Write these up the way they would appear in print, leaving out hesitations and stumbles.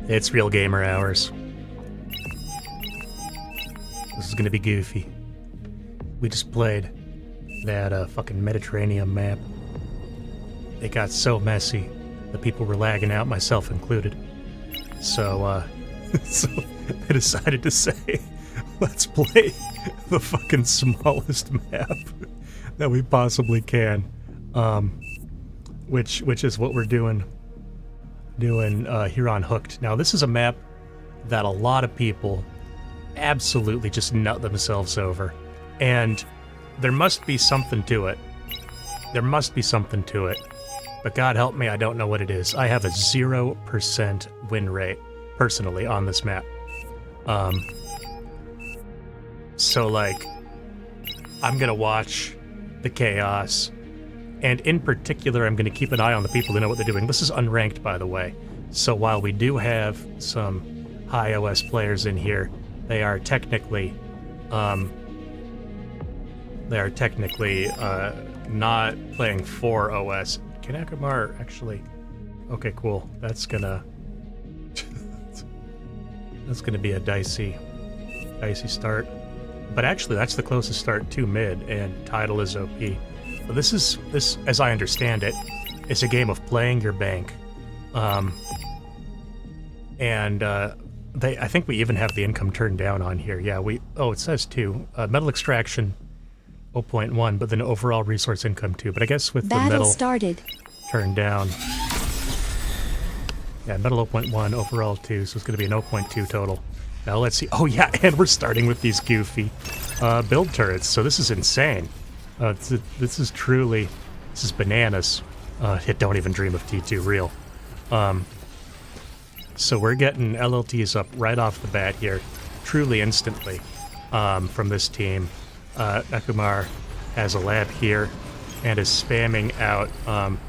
It's real gamer hours. This is gonna be goofy. We just played that fucking Mediterranean map. It got so messy that people were lagging out, myself included. So, so I decided to say, let's play the fucking smallest map that we possibly can. Which is what we're doing here on Hooked. Now, this is a map that a lot of people absolutely just nut themselves over. And there must be something to it. There must be something to it. But God help me, I don't know what it is. I have a 0% win rate, personally, on this map. So, like, I'm gonna watch the chaos. And in particular, I'm gonna keep an eye on the people who know what they're doing. This is unranked, by the way. So while we do have some high OS players in here, they are technically, not playing for OS. Can Akamar actually... Okay, cool. That's gonna... that's gonna be a dicey start. But actually, that's the closest start to mid, and Tidal is OP. But this, as I understand it, is a game of playing your bank. I think we even have the income turned down on here. Yeah, oh, it says 2. Metal extraction 0.1, but then overall resource income 2. But I guess with the metal started turned down. Yeah, metal 0.1, overall 2, so it's going to be an 0.2 total. Now let's see. Oh yeah, and we're starting with these goofy build turrets, so this is insane. This is bananas. Don't even dream of T2 real. So we're getting LLTs up right off the bat here, truly instantly, from this team. Akumar has a lab here and is spamming out.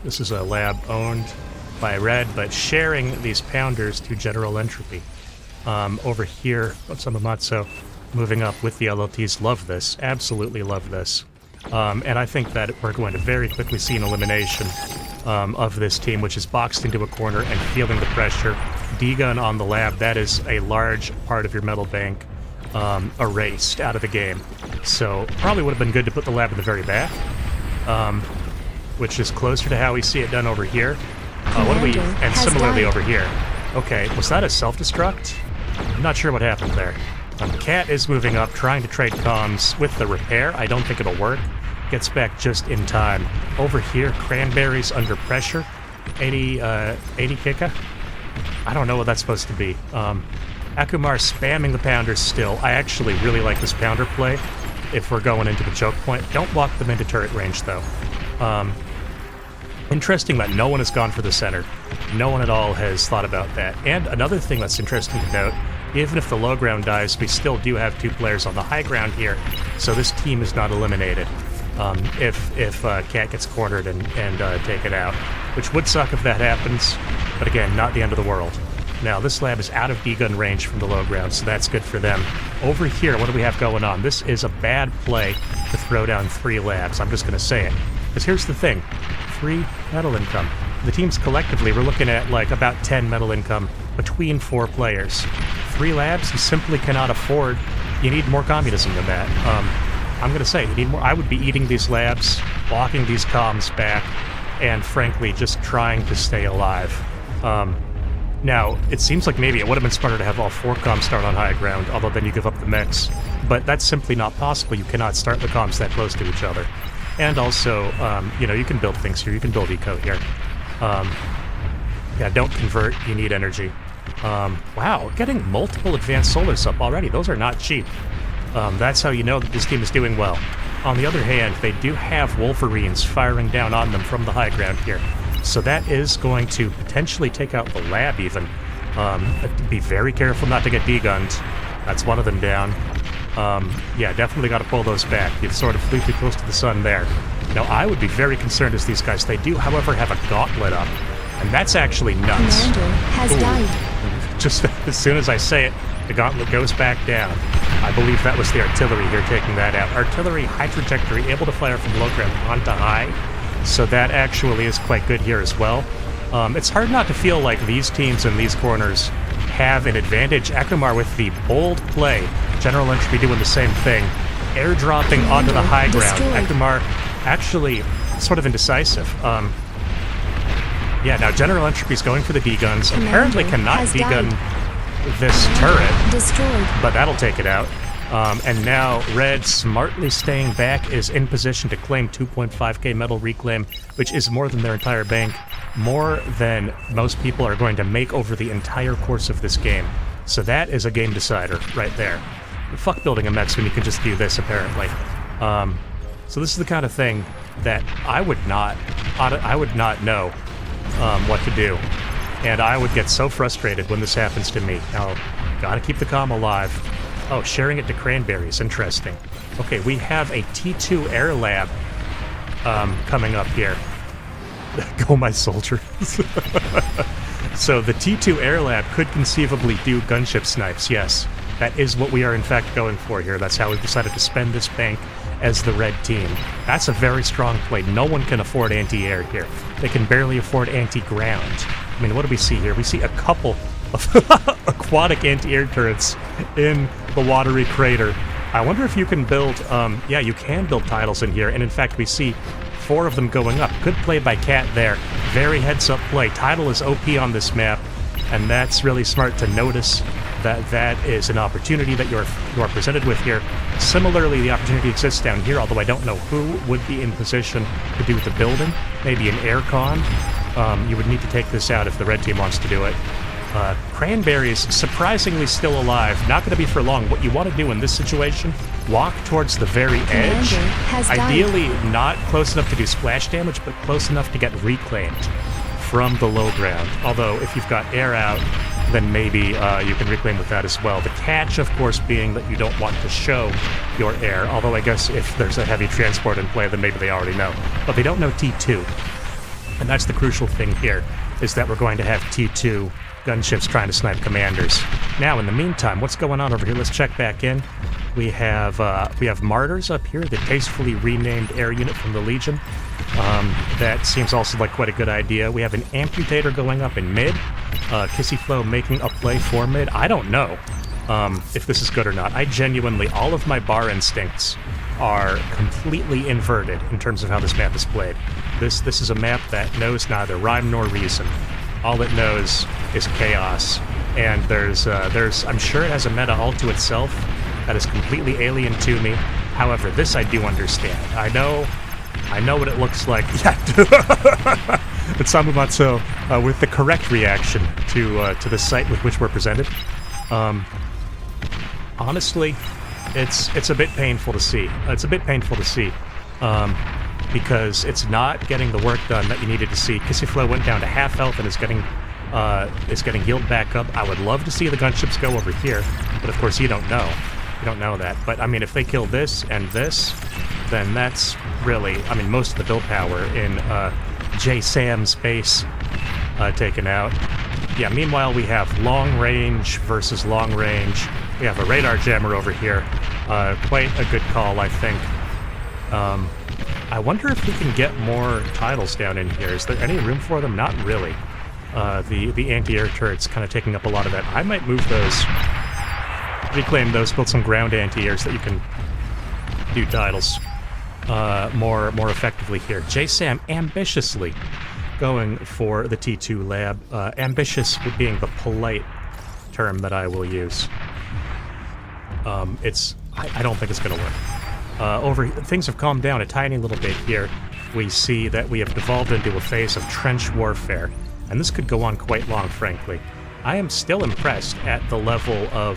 This is a lab owned by Red, but sharing these pounders to General Entropy. Over here, Samamatsu moving up with the LLTs. Love this. Absolutely love this. And I think that we're going to very quickly see an elimination of this team, which is boxed into a corner and feeling the pressure. D-Gun on the lab, that is a large part of your metal bank erased out of the game. So probably would have been good to put the lab in the very back, which is closer to how we see it done over here. And similarly over here. Okay, was that a self-destruct? I'm not sure what happened there. Cat is moving up, trying to trade comms with the repair. I don't think it'll work. Gets back just in time. Over here, Cranberries under pressure. 80 Kika? I don't know what that's supposed to be. Akumar spamming the pounders still. I actually really like this pounder play if we're going into the choke point. Don't walk them into turret range, though. Interesting that no one has gone for the center. No one at all has thought about that. And another thing that's interesting to note, even if the low ground dies, we still do have 2 players on the high ground here, so this team is not eliminated if Cat gets cornered and taken out, which would suck if that happens, but again, not the end of the world. Now, this lab is out of D-Gun range from the low ground, so that's good for them. Over here, what do we have going on? This is a bad play to throw down 3 labs, I'm just going to say it. Because here's the thing, 3 metal income. The teams collectively, we're looking at like about 10 metal income between 4 players. 3 labs, you simply cannot afford. You need more communism than that. I'm gonna say, you need more. I would be eating these labs, walking these comms back, and frankly, just trying to stay alive. Now, it seems like maybe it would have been smarter to have all 4 comms start on high ground, although then you give up the mix. But that's simply not possible. You cannot start the comms that close to each other. And also, you know, you can build things here. You can build eco here. Yeah, don't convert. You need energy. Wow, getting multiple advanced solars up already. Those are not cheap. That's how you know that this team is doing well. On the other hand, they do have Wolverines firing down on them from the high ground here. So that is going to potentially take out the lab even. Be very careful not to get D-gunned. That's one of them down. Yeah, definitely got to pull those back. You've sort of flew too close to the sun there. Now, I would be very concerned as these guys. They do, however, have a gauntlet up. And that's actually nuts. Commander has died. Just as soon as I say it, the gauntlet goes back down. I believe that was the artillery here taking that out. Artillery, high trajectory, able to fire from low ground onto high. So that actually is quite good here as well. It's hard not to feel like these teams in these corners have an advantage. Akromar with the bold play. General Entropy doing the same thing. Airdropping onto the high ground. Akromar actually sort of indecisive. Yeah, now General Entropy's going for the D-guns. Apparently cannot D-gun this turret. Destroyed. But that'll take it out. And now Red, smartly staying back, is in position to claim 2.5k metal reclaim, which is more than their entire bank, more than most people are going to make over the entire course of this game. So that is a game decider right there. Fuck building a mechs when you can just do this, apparently. So this is the kind of thing that I would not know what to do. And I would get so frustrated when this happens to me. Now, gotta keep the comm alive. Oh, sharing it to Cranberries. Interesting. Okay, we have a T2 Air Lab coming up here. Go, my soldiers. So the T2 Air Lab could conceivably do gunship snipes, yes. That is what we are in fact going for here. That's how we've decided to spend this bank as the red team. That's a very strong play. No one can afford anti-air here. They can barely afford anti-ground. I mean, what do we see here? We see a couple of aquatic anti-air turrets in the watery crater. I wonder if you can build, yeah, you can build titles in here, and in fact we see 4 of them going up. Good play by Cat there. Very heads-up play. Tidal is OP on this map, and that's really smart to notice that that is an opportunity that you are presented with here. Similarly, the opportunity exists down here, although I don't know who would be in position to do the building. Maybe an aircon. You would need to take this out if the red team wants to do it. Cranberries, surprisingly still alive. Not going to be for long. What you want to do in this situation, walk towards the very edge. Ideally, not close enough to do splash damage, but close enough to get reclaimed from the low ground. Although, if you've got air out, then maybe you can reclaim with that as well. The catch, of course, being that you don't want to show your air. Although, I guess if there's a heavy transport in play, then maybe they already know. But they don't know T2. And that's the crucial thing here, is that we're going to have T2 gunships trying to snipe commanders. Now, in the meantime, what's going on over here? Let's check back in. We have Martyrs up here, the tastefully renamed air unit from the Legion. That seems also like quite a good idea. We have an Amputator going up in mid. Kissyflow making a play for mid. I don't know if this is good or not. I genuinely, all of my bar instincts are completely inverted in terms of how this map is played. This is a map that knows neither rhyme nor reason. All it knows is chaos, and there's I'm sure it has a meta all to itself that is completely alien to me. However, this I do understand. I know what it looks like. Yeah, it's Samumatsu with the correct reaction to the site with which we're presented. Honestly, it's a bit painful to see. It's a bit painful to see. Because it's not getting the work done that you needed to see. Kissyflow went down to half health and is getting healed back up. I would love to see the gunships go over here, but of course you don't know. You don't know that. But I mean, if they kill this and this, then that's really, I mean, most of the build power in J. Sam's base taken out. Yeah, meanwhile we have long range versus long range. We have a radar jammer over here. Quite a good call, I think. I wonder if we can get more titles down in here. Is there any room for them? Not really. The anti-air turret's kind of taking up a lot of that. I might move those, reclaim those, build some ground anti-airs that you can do titles more effectively here. J-Sam ambitiously going for the T2 lab. Ambitious being the polite term that I will use. I don't think it's going to work. Things have calmed down a tiny little bit here. We see that we have devolved into a phase of trench warfare, and this could go on quite long, frankly. I am still impressed at the level of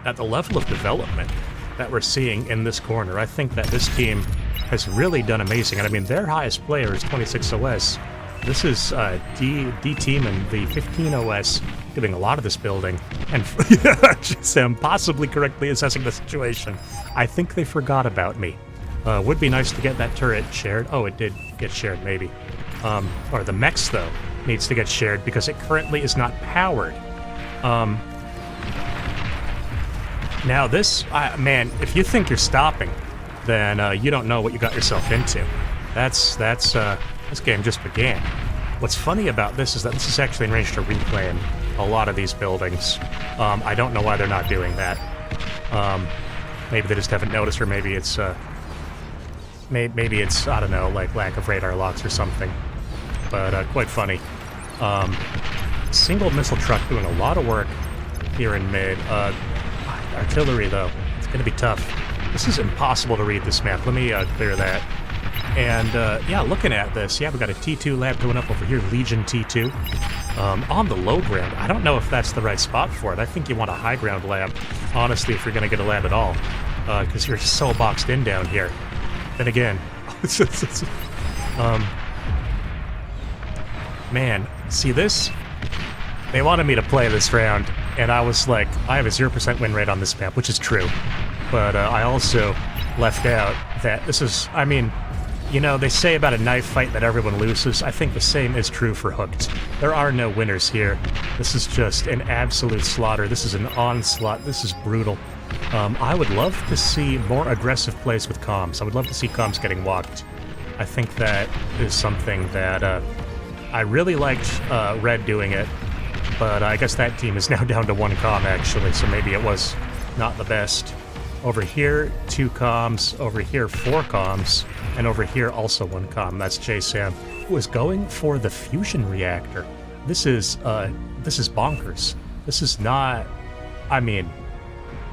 development that we're seeing in this corner. I think that this team has really done amazing, and I mean their highest player is 26 OS. This is D-Team and the 15 OS doing a lot of this building, and Sam possibly correctly assessing the situation. I think they forgot about me. Would be nice to get that turret shared. Oh, it did get shared, maybe. Or the mechs, though, needs to get shared because it currently is not powered. Now this, man, if you think you're stopping, then you don't know what you got yourself into. This game just began. What's funny about this is that this is actually in range to reclaim a lot of these buildings. I don't know why they're not doing that. Maybe they just haven't noticed, or maybe it's maybe it's, I don't know, like lack of radar locks or something. But quite funny. Single missile truck doing a lot of work here in mid. Artillery, though, it's going to be tough. This is impossible to read this map. Let me clear that. And yeah, looking at this, yeah, we got a T2 lab going up over here, Legion T2. On the low ground, I don't know if that's the right spot for it. I think you want a high ground lab, honestly, if you're going to get a lab at all, because you're so boxed in down here. Then again, man, see this? They wanted me to play this round, and I was like, I have a 0% win rate on this map, which is true. But I also left out that this is, I mean, you know, they say about a knife fight that everyone loses. I think the same is true for Hooked. There are no winners here. This is just an absolute slaughter. This is an onslaught. This is brutal. I would love to see more aggressive plays with comms. I would love to see comms getting walked. I think that is something that I really liked Red doing it, but I guess that team is now down to 1 comm, actually, so maybe it was not the best. Over here, 2 comms, over here, 4 comms, and over here also 1 comm. That's JSam, who is going for the fusion reactor. This is bonkers. This is not, I mean,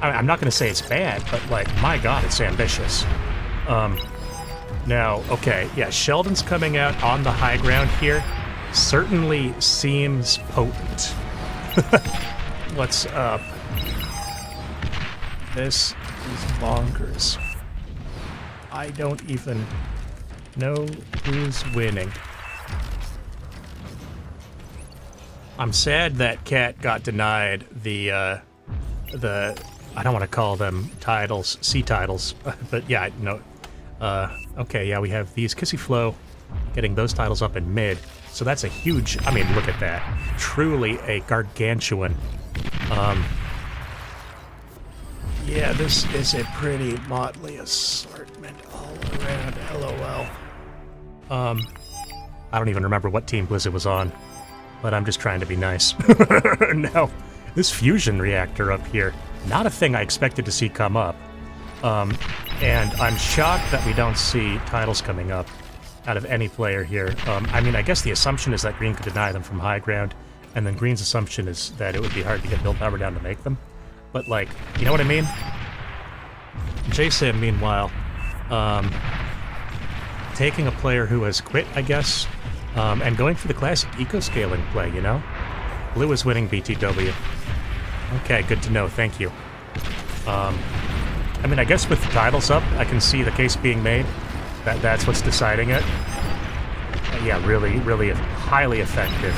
I'm not going to say it's bad, but, like, my god, it's ambitious. Now, okay, yeah, Sheldon's coming out on the high ground here. Certainly seems potent. What's up? This is bonkers. I don't even know who's winning. I'm sad that Cat got denied the I don't want to call them titles, C titles, but yeah, no. Okay, yeah, we have these Kissy Flow getting those titles up in mid. So that's a huge, I mean, look at that. Truly a gargantuan. Yeah, this is a pretty motley assortment all around, LOL. I don't even remember what team Blizzard was on, but I'm just trying to be nice. Now, this fusion reactor up here, not a thing I expected to see come up. And I'm shocked that we don't see titles coming up out of any player here. I mean, I guess the assumption is that Green could deny them from high ground, and then Green's assumption is that it would be hard to get build power down to make them. But, like, you know what I mean? JSam, meanwhile, taking a player who has quit, I guess, and going for the classic eco-scaling play, you know? Blue is winning BTW. Okay, good to know, thank you. I mean, I guess with the titles up, I can see the case being made. That's what's deciding it. Yeah, really, really highly effective.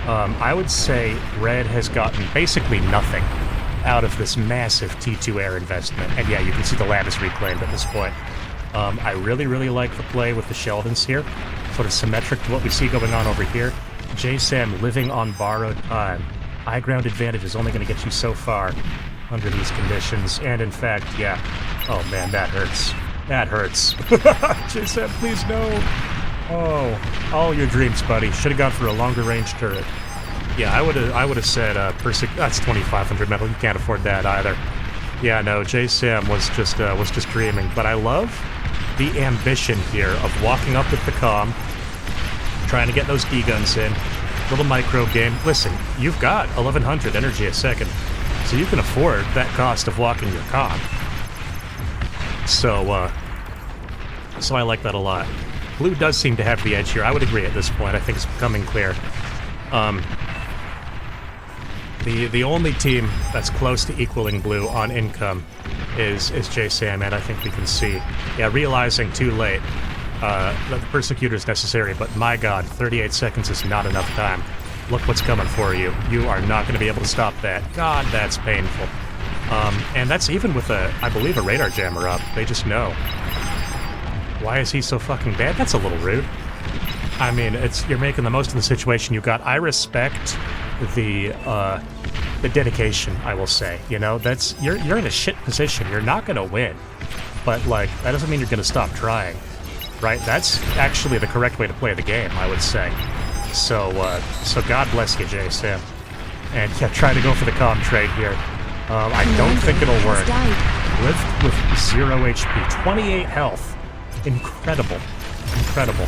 I would say Red has gotten basically nothing out of this massive T2 air investment. And yeah, you can see the lab is reclaimed at this point. I really, really like the play with the Sheldons here. Sort of symmetric to what we see going on over here. JSam living on borrowed time. High ground advantage is only going to get you so far under these conditions. And in fact, yeah. Oh man, that hurts. That hurts. JSam, please no. Oh, all your dreams, buddy. Should have gone for a longer range turret. Yeah, I would have said that's 2,500 metal. You can't afford that either. Yeah, no, JSam was just dreaming. But I love the ambition here of walking up with the comm, trying to get those D guns in. Little micro game. Listen, you've got 1,100 energy a second, so you can afford that cost of walking your comm. So I like that a lot. Blue does seem to have the edge here. I would agree at this point. I think it's becoming clear. The only team that's close to equaling Blue on income is JSam, and I think we can see. Yeah, realizing too late that the Persecutor is necessary, but my god, 38 seconds is not enough time. Look what's coming for you. You are not going to be able to stop that. God, that's painful. And that's even with I believe, a radar jammer up. They just know. Why is he so fucking bad? That's a little rude. I mean, you're making the most of the situation you got. I respect the dedication, I will say. You know, you're in a shit position. You're not gonna win. But like, that doesn't mean you're gonna stop trying. Right? That's actually the correct way to play the game, I would say. So God bless you, JSam. And yeah, try to go for the comm trade here. I don't think it'll work. Lift with 0 HP, 28 health. Incredible. Incredible.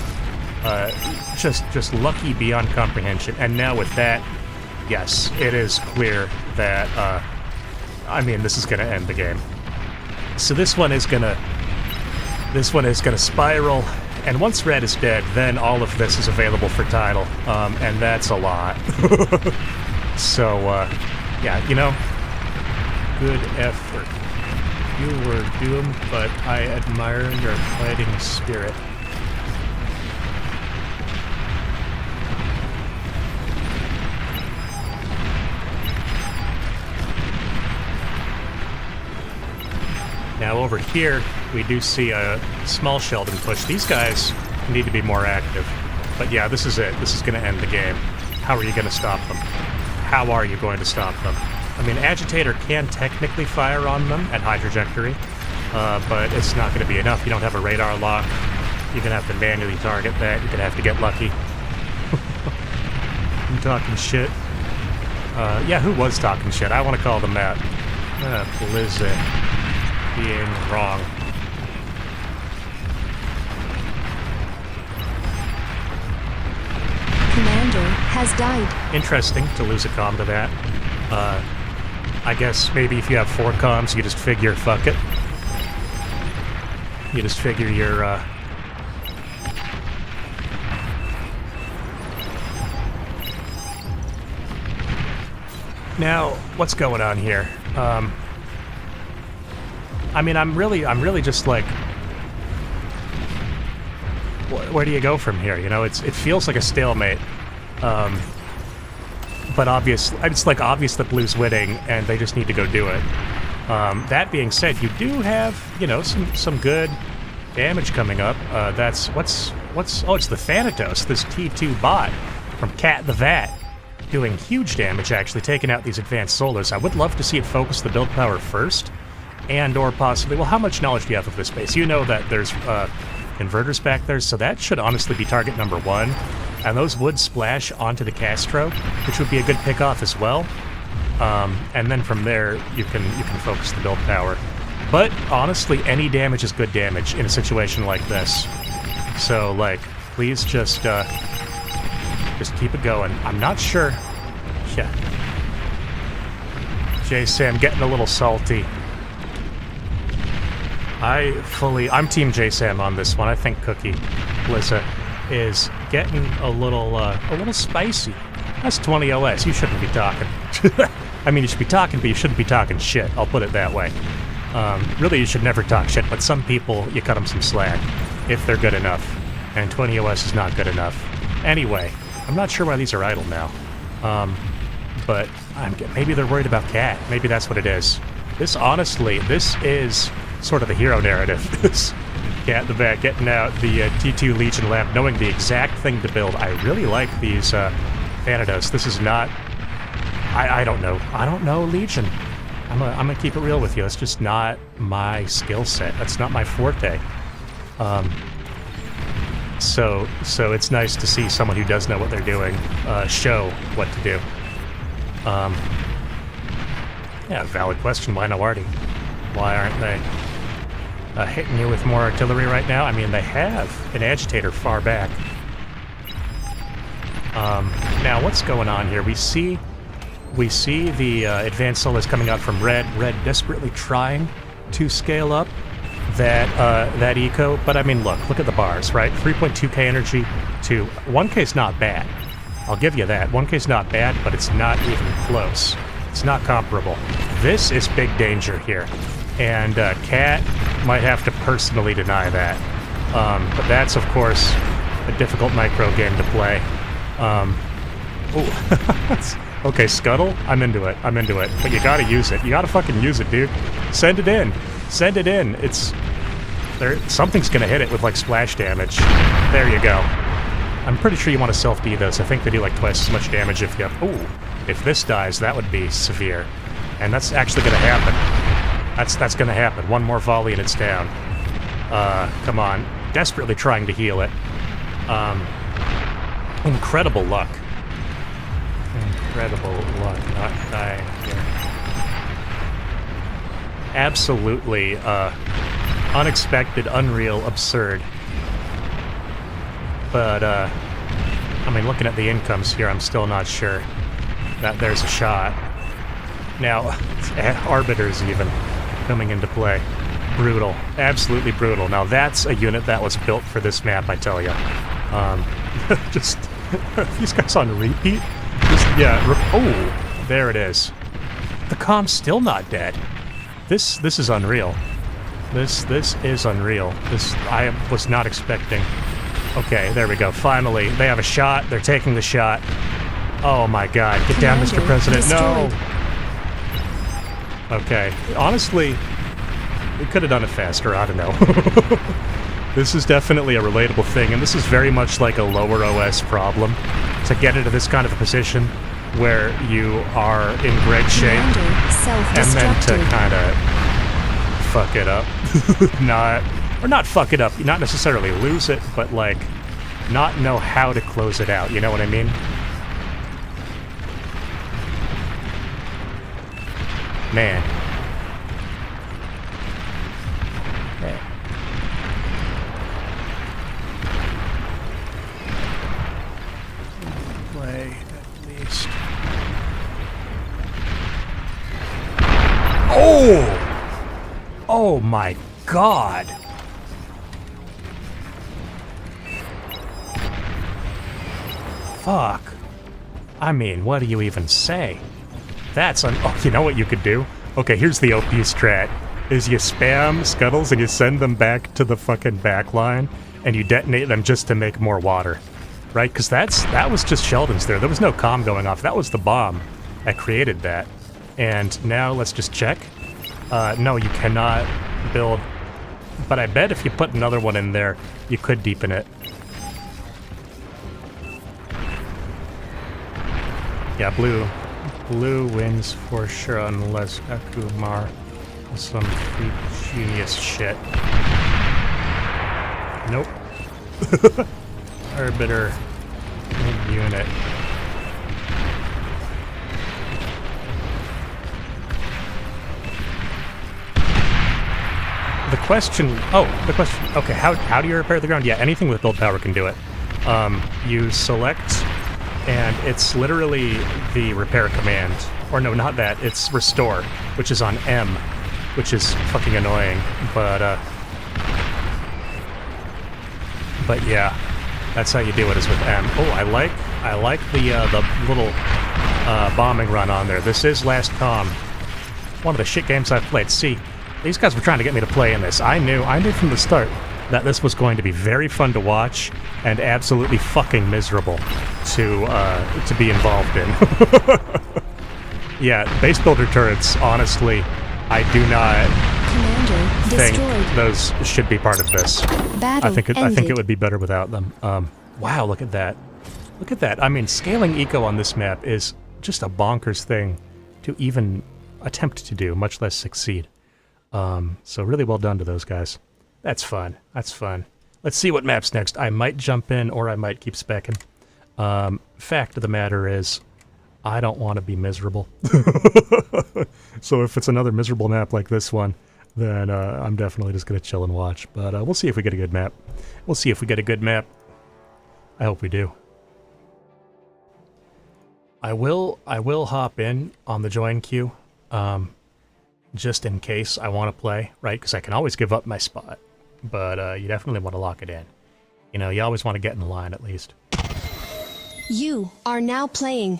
Just lucky beyond comprehension. And now with that, yes, it is clear that, I mean, this is gonna end the game. So this one is gonna spiral, and once Red is dead, then all of this is available for title, and that's a lot. So, yeah, you know, good effort. You were doomed, but I admire your fighting spirit. Now over here, we do see a small Sheldon push. These guys need to be more active. But yeah, this is it. This is going to end the game. How are you going to stop them? How are you going to stop them? I mean, Agitator can technically fire on them at high trajectory, but it's not going to be enough. You don't have a radar lock. You're going to have to manually target that. You're going to have to get lucky. I'm talking shit. Yeah, who was talking shit? I want to call them that. Blizzard. Being wrong. Commander has died. Interesting to lose a comm to that. I guess maybe if you have 4 comms, you just figure, fuck it. You just figure your, Now, what's going on here? I mean, I'm really just like, where do you go from here? You know, it feels like a stalemate. But it's like obvious that Blue's winning, and they just need to go do it. That being said, you do have, you know, some good damage coming up. Oh, it's the Thanatos, this T2 bot from Cat the Vat, doing huge damage, actually, taking out these advanced solars. I would love to see it focus the build power first. And or possibly, well, how much knowledge do you have of this base? You know that there's converters back there, so that should honestly be target number 1. And those would splash onto the Castro, which would be a good pick-off as well. And then from there, you can focus the build power. But honestly, any damage is good damage in a situation like this. So, like, please just keep it going. I'm not sure. Yeah. J-Sam getting a little salty. I'm Team J-Sam on this one. I think Cookie Blizza is getting a little spicy. That's 20 OS. You shouldn't be talking. I mean, you should be talking, but you shouldn't be talking shit. I'll put it that way. Really, you should never talk shit, but some people, you cut them some slack if they're good enough. And 20 OS is not good enough. Anyway, I'm not sure why these are idle now. But maybe they're worried about Cat. Maybe that's what it is. This is sort of the hero narrative. This Cat the Vat getting out the T2 Legion Lab, knowing the exact thing to build. I really like these Thanatos. This is not... I don't know. I don't know Legion. I'm gonna keep it real with you. It's just not my skill set. That's not my forte. So it's nice to see someone who does know what they're doing show what to do. Yeah, valid question. Why no Artie? Why aren't they hitting you with more artillery right now? I mean, they have an agitator far back. Now, what's going on here? We see the advanced solas coming out from Red. Red desperately trying to scale up that eco, but I mean, look at the bars, right? 3.2k energy to 1k is not bad. I'll give you that. 1k is not bad, but it's not even close. It's not comparable. This is big danger here, and Cat might have to personally deny that. But that's, of course, a difficult micro game to play. Okay, Scuttle, I'm into it. But you gotta use it. You gotta fucking use it, dude. Send it in. Send it in. Something's gonna hit it with, like, splash damage. There you go. I'm pretty sure you want to self-D those. I think they do, like, twice as much damage if you have... Ooh. If this dies, that would be severe. And that's actually gonna happen. That's gonna happen. One more volley and it's down. Come on. Desperately trying to heal it. Incredible luck. incredible luck not dying here. Absolutely unexpected, unreal, absurd. But, I mean, looking at the incomes here, I'm still not sure that there's a shot. Now, Arbiters even coming into play. Brutal. Absolutely brutal. Now, that's a unit that was built for this map, I tell you. Just, these guys on repeat? Just, yeah, oh, there it is. The comm's still not dead. This is unreal. This is unreal. This, I was not expecting. Okay, there we go. Finally, they have a shot. They're taking the shot. Oh my god. Get down, Mr. President. No! Okay. Honestly, we could have done it faster. I don't know. This is definitely a relatable thing, and this is very much like a lower OS problem. To get into this kind of a position where you are in great shape, and then to kind of fuck it up. Not fuck it up, not necessarily lose it, but like, not know how to close it out, you know what I mean? Man. Play, at least. Oh! Oh my god! Fuck. I mean, what do you even say? That's oh, you know what you could do? Okay, here's the OP strat. Is you spam scuttles and you send them back to the fucking back line, and you detonate them just to make more water. Right? Because that was just Sheldon's there. There was no comm going off. That was the bomb that created that. And now let's just check. No, you cannot build. But I bet if you put another one in there, you could deepen it. Yeah, blue wins for sure unless Akumar is some freak genius shit. Nope. Arbiter unit. The question, okay, how do you repair the ground? Yeah, anything with build power can do it. You select, and it's literally the repair command. Or no, not that, it's restore, which is on M, which is fucking annoying, but yeah, that's how you do it, is with M. Oh, I like the little bombing run on there. This is Last Comm. One of the shit games I've played. See, these guys were trying to get me to play in this. I knew from the start that this was going to be very fun to watch and absolutely fucking miserable to be involved in. Yeah, base builder turrets, honestly, I do not think those should be part of this. I think it would be better without them. Wow, look at that. Look at that. I mean, scaling eco on this map is just a bonkers thing to even attempt to do, much less succeed. So really well done to those guys. That's fun. That's fun. Let's see what map's next. I might jump in, or I might keep specking. Fact of the matter is, I don't want to be miserable. So if it's another miserable map like this one, then I'm definitely just going to chill and watch. But we'll see if we get a good map. We'll see if we get a good map. I hope we do. I will hop in on the join queue, just in case I want to play, right? Because I can always give up my spot, but you definitely want to lock it in. You know, you always want to get in the line at least. You are now playing.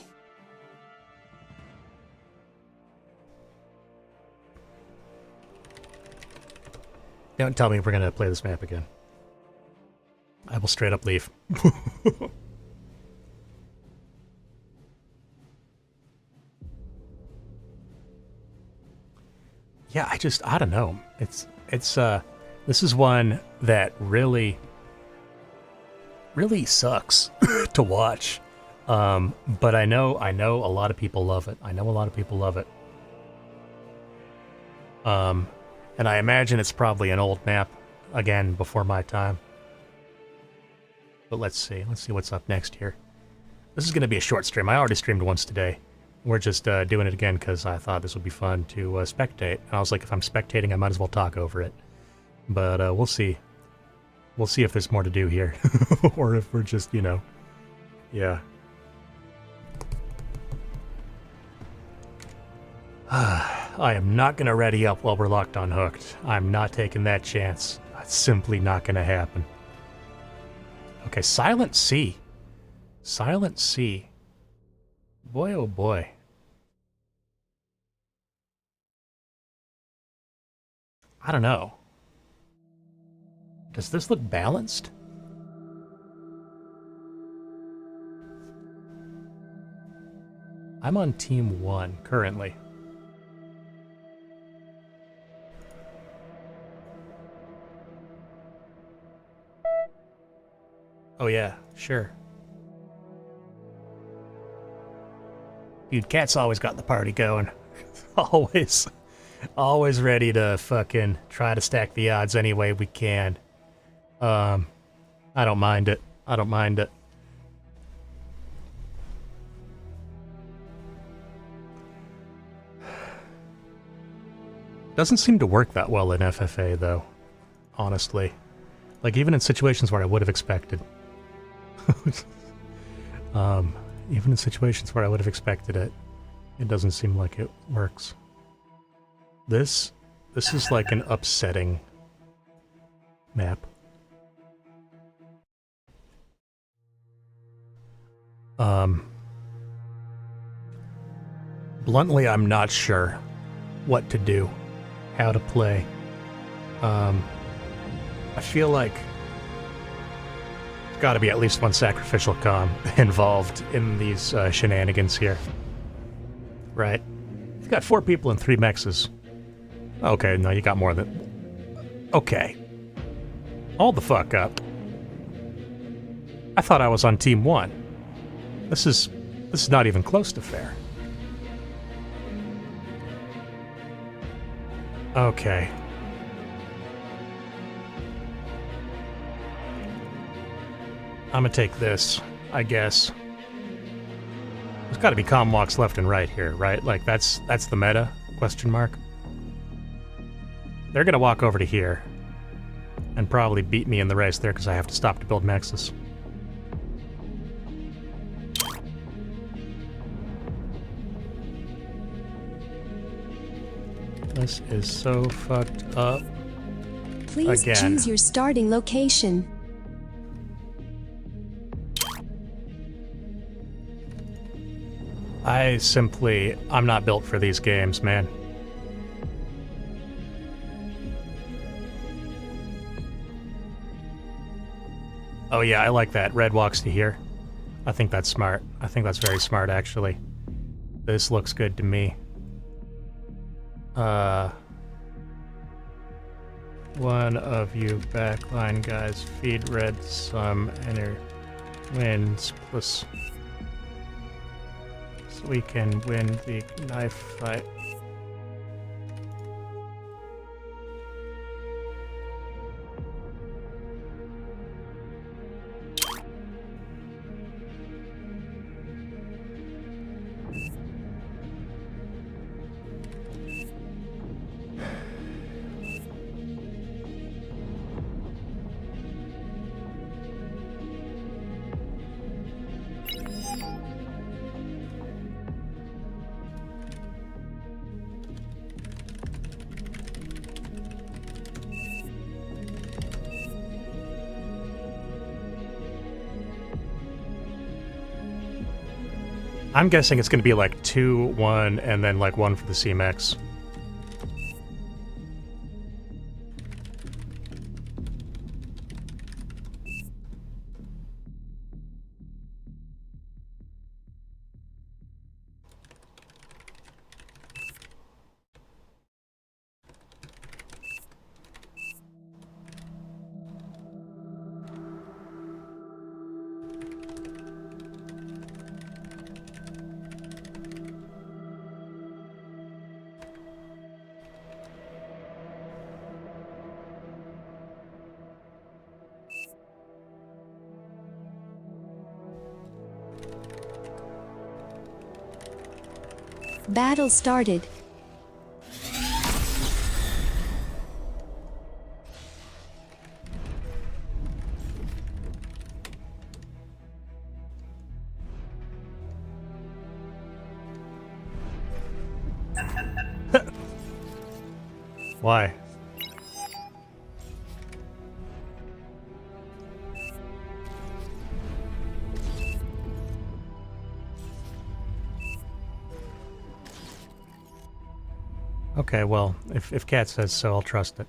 Don't tell me we're going to play this map again. I will straight up leave. Yeah, I don't know. It's this is one that really sucks to watch. But I know a lot of people love it. And I imagine it's probably an old map, again, before my time. But let's see what's up next here. This is going to be a short stream. I already streamed once today. We're just doing it again because I thought this would be fun to spectate. And I was like, if I'm spectating, I might as well talk over it. But we'll see. We'll see if there's more to do here. Or if we're just, you know... Yeah. I am not going to ready up while we're locked on hooked. I'm not taking that chance. That's simply not going to happen. Okay, Silent Sea. Silent Sea. Boy, oh boy. I don't know. Does this look balanced? I'm on Team 1 currently. Oh yeah, sure. Dude, Cat's always got the party going. Always. Always ready to fucking try to stack the odds any way we can. I don't mind it. I don't mind it. Doesn't seem to work that well in FFA, though. Honestly. Like, even in situations where I would have expected. Even in situations where I would have expected it, it doesn't seem like it works. This is like an upsetting map. Bluntly, I'm not sure what to do, how to play. I feel like there's got to be at least one sacrificial comm involved in these shenanigans here. Right? You've got 4 people and 3 mexes. Okay, no, you got more than... Okay. Hold the fuck up. I thought I was on Team 1. This is not even close to fair. Okay. I'm gonna take this, I guess. There's gotta be comm walks left and right here, right? Like, that's the meta? Question mark? They're gonna walk over to here. And probably beat me in the race there because I have to stop to build mexes. This is so fucked up. Please choose your starting location. I'm not built for these games, man. Oh yeah, I like that. Red walks to here. I think that's smart. I think that's very smart, actually. This looks good to me. One of you backline guys feed red some inner wins plus so we can win the knife fight. I'm guessing it's going to be like 2, 1, and then like 1 for the CMX. Battle started. Why? Okay, well, if Cat says so, I'll trust it.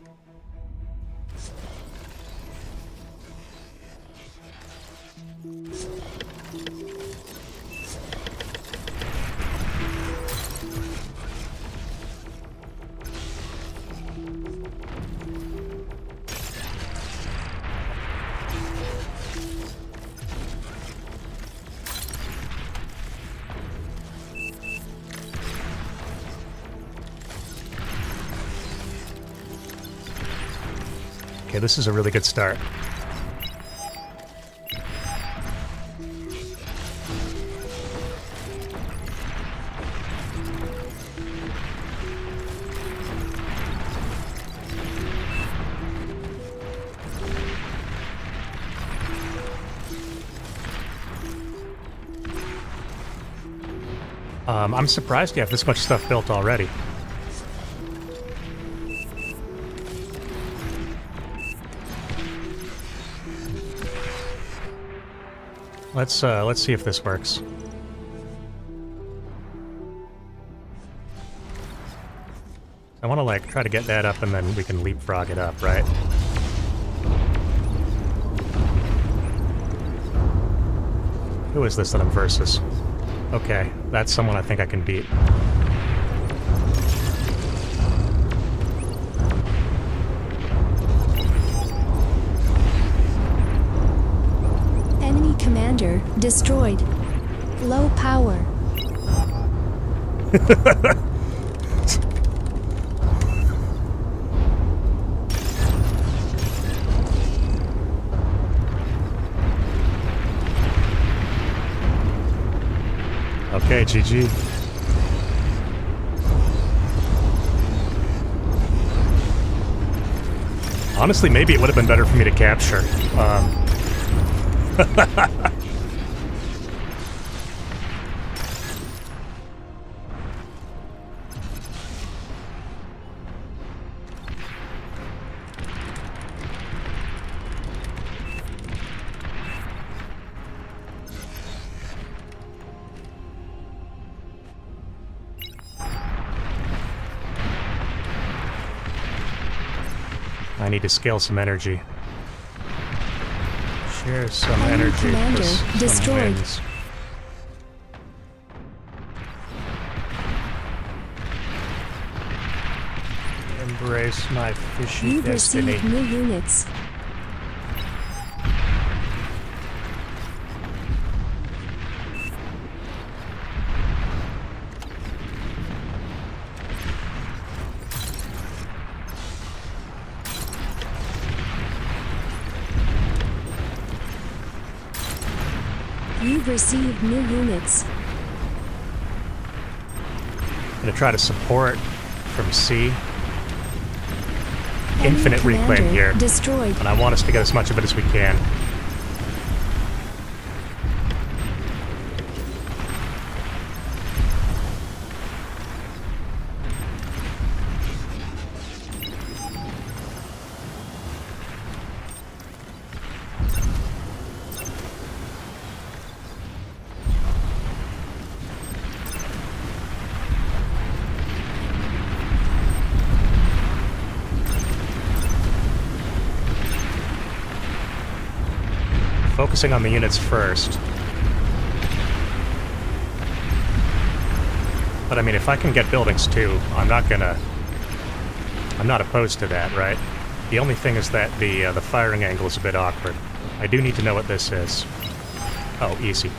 Okay, this is a really good start. I'm surprised you have this much stuff built already. Let's see if this works. I want to like try to get that up and then we can leapfrog it up, right? Who is this that I'm versus? Okay, that's someone I think I can beat. Enemy commander destroyed. Low power. Okay, GG. Honestly, maybe it would have been better for me to capture. I need to scale some energy. Share some Enemy energy. commander Some destroyed. wins. Embrace my fishy You've destiny. received new units. You've received new units. I'm gonna try to support from C. Enemy Infinite reclaim commander here. destroyed. And I want us to get as much of it as we can. Focusing on the units first. But I mean, if I can get buildings too, I'm not opposed to that, right? The only thing is that the firing angle is a bit awkward. I do need to know what this is. Oh, easy.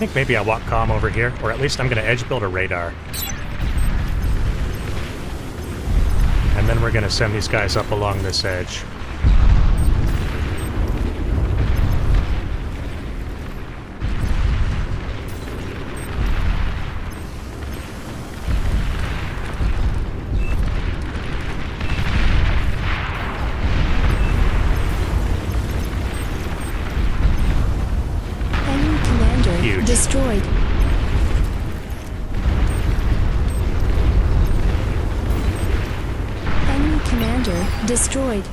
think maybe I walk comm over here, or at least I'm going to edge build a radar. And then we're going to send these guys up along this edge. Enemy commander Huge. destroyed. Enemy commander destroyed.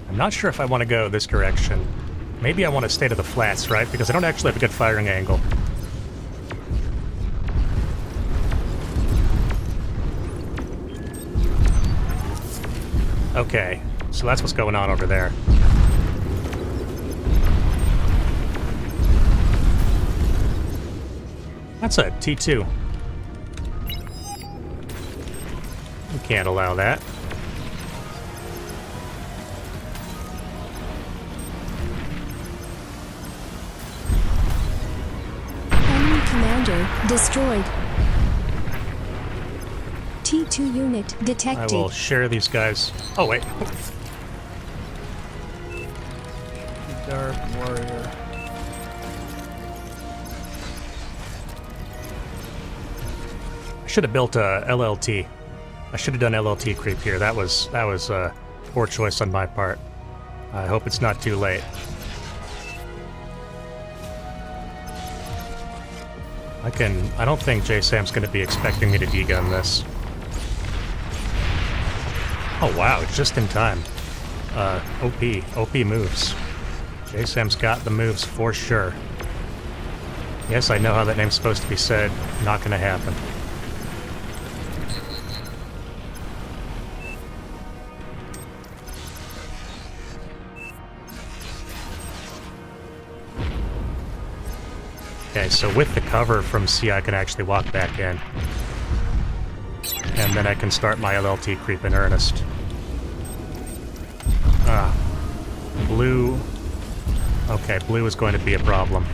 I'm not sure if I want to go this direction. Maybe I want to stay to the flats, right? Because I don't actually have a good firing angle. Okay, so that's what's going on over there. That's a T2. We can't allow that. Enemy commander destroyed. T2 unit I detected. will share these guys. Oh, wait. Dark Warrior. I should have built a LLT. I should have done LLT creep here. That was a poor choice on my part. I hope it's not too late. I don't think JSAM's going to be expecting me to degun this. Oh wow, it's just in time. OP moves. JSAM's got the moves for sure. Yes, I know how that name's supposed to be said. Not gonna happen. Okay, so with the cover from C, I can actually walk back in. And then I can start my LLT creep in earnest. Blue... Okay, blue is going to be a problem.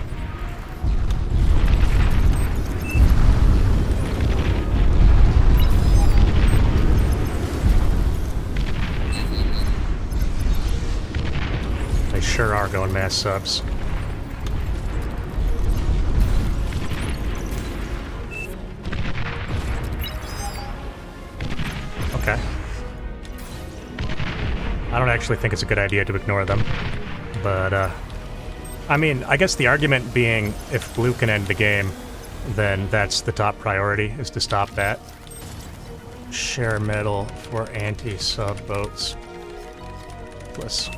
They sure are going mass subs. Okay. I don't actually think it's a good idea to ignore them, but, I mean, I guess the argument being if blue can end the game, then that's the top priority, is to stop that. Share metal for anti-sub boats. Plus,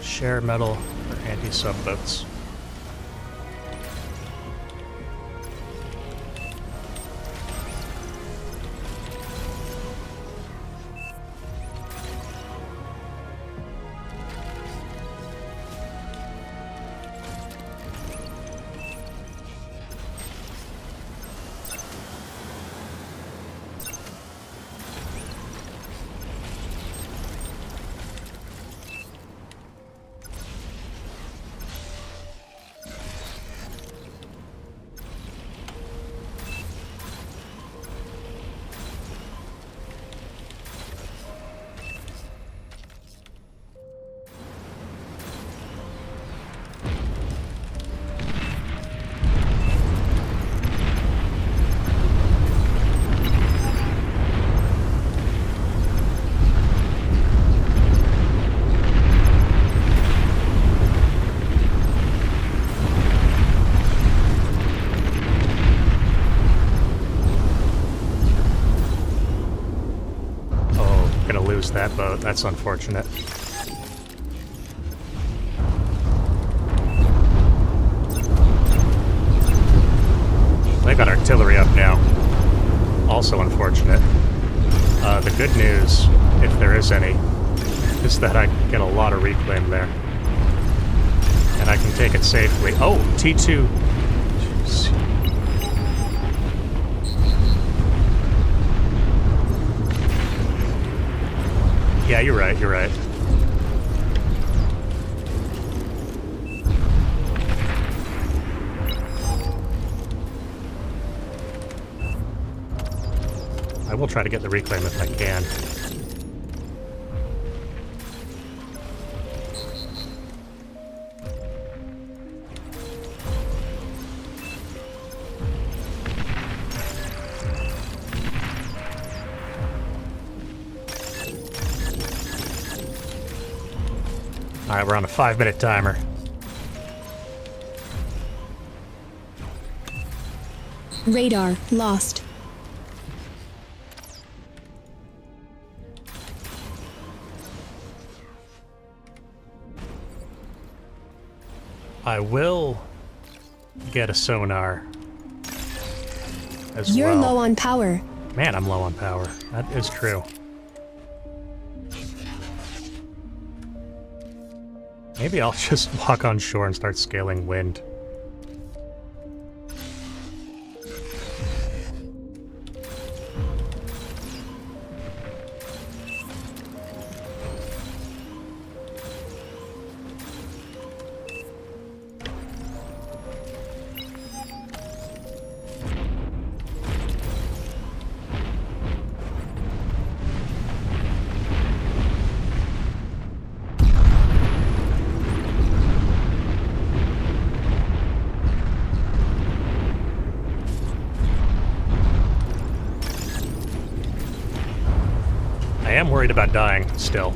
share metal for anti-sub boats. That boat. That's unfortunate. They got artillery up now. Also unfortunate. The good news, if there is any, is that I get a lot of reclaim there. I can take it safely. Oh, T2. Jeez. Yeah, you're right, you're right. I will try to get the reclaim if I can. Alright, we're on a 5-minute timer. Radar lost. I will get a sonar as You're well. low on power. Man, I'm low on power. That is true. Maybe I'll just walk on shore and start scaling wind. I am worried about dying still.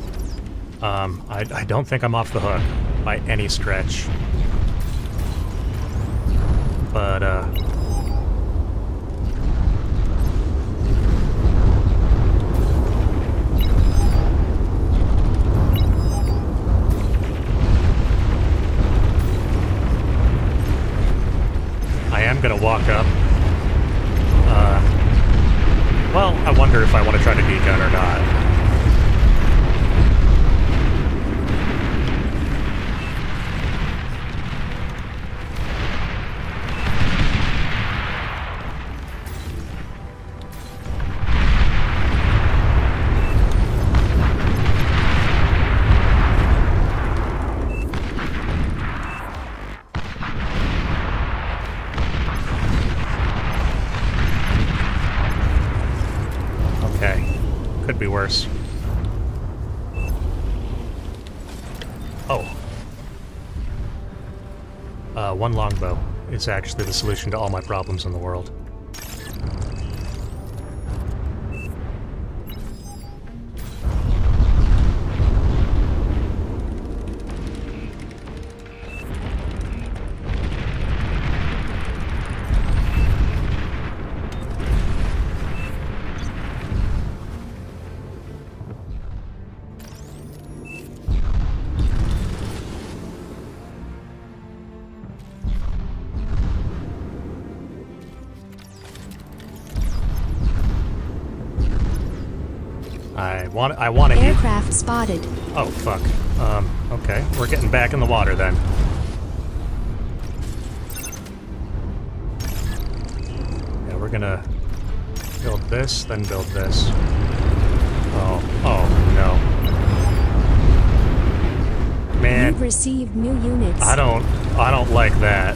I don't think I'm off the hook by any stretch. But, I am gonna walk up. Well, I wonder if I want to try to degun or not. Could be worse. Oh. One longbow is actually the solution to all my problems in the world. I want to Aircraft spotted. Oh, fuck. Okay. We're getting back in the water then. Yeah, we're gonna build this, then build this. Oh no. Man. You've received new units. I don't like that.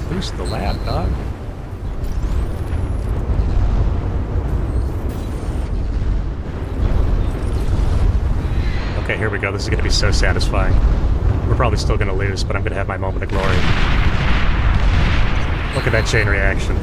Boost the lab, dog. Okay, here we go. This is going to be so satisfying. We're probably still going to lose, but I'm going to have my moment of glory. Look at that chain reaction.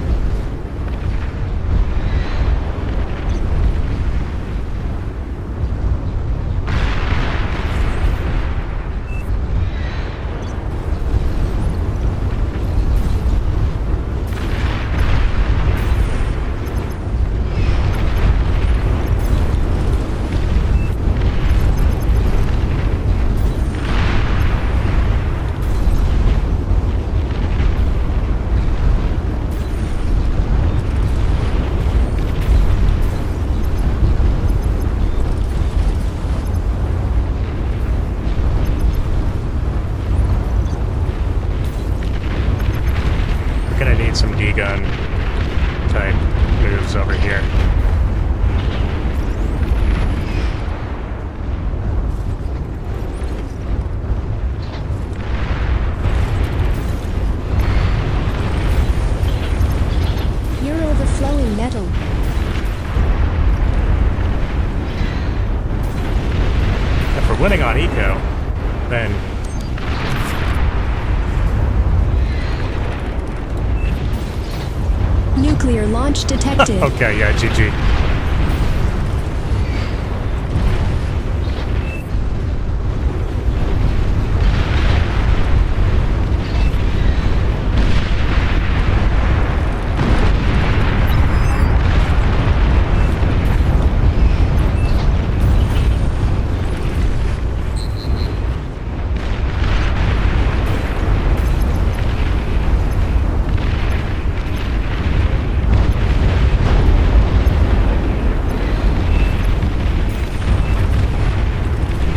winning on eco, then Nuclear launch detected. okay, yeah, GG.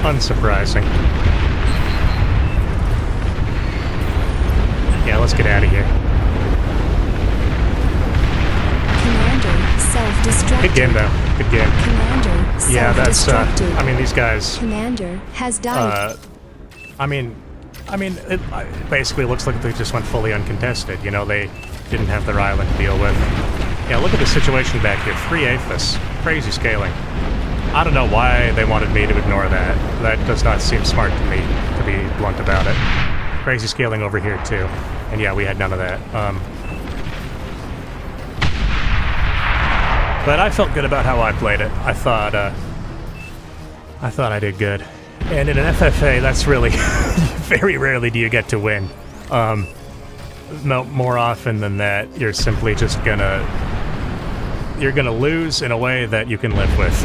Unsurprising. Yeah, let's get out of here. Commander, self-destructed. Good game, though. Good game. Commander, self-destructed. Yeah, that's, I mean, these guys, Commander has died. I mean, it basically looks like they just went fully uncontested. You know, they didn't have their island to deal with. Yeah, look at the situation back here. 3 APHIS. Crazy scaling. I don't know why they wanted me to ignore that. That does not seem smart to me, to be blunt about it. Crazy scaling over here, too. And yeah, we had none of that. But I felt good about how I played it. I thought I did good. And in an FFA, that's really... very rarely do you get to win. No, more often than that, you're simply just gonna... You're gonna lose in a way that you can live with.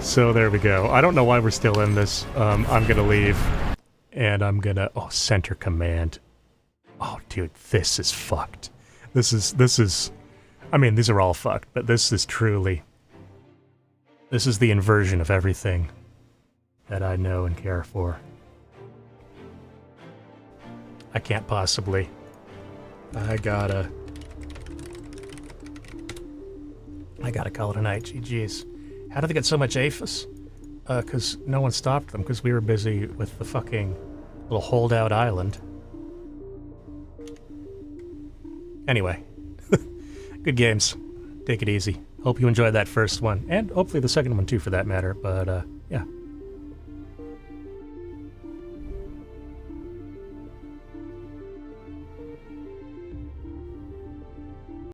So there we go. I don't know why we're still in this. I'm gonna leave. And I'm gonna... Oh, center command. Oh, dude, this is fucked. This is... I mean, these are all fucked, but this is truly... This is the inversion of everything that I know and care for. I can't possibly. I gotta call it a night, GG's. How did they get so much APHIS? Because no one stopped them, because we were busy with the fucking little holdout island. Anyway. Good games. Take it easy. Hope you enjoyed that first one, and hopefully the second one too, for that matter, but,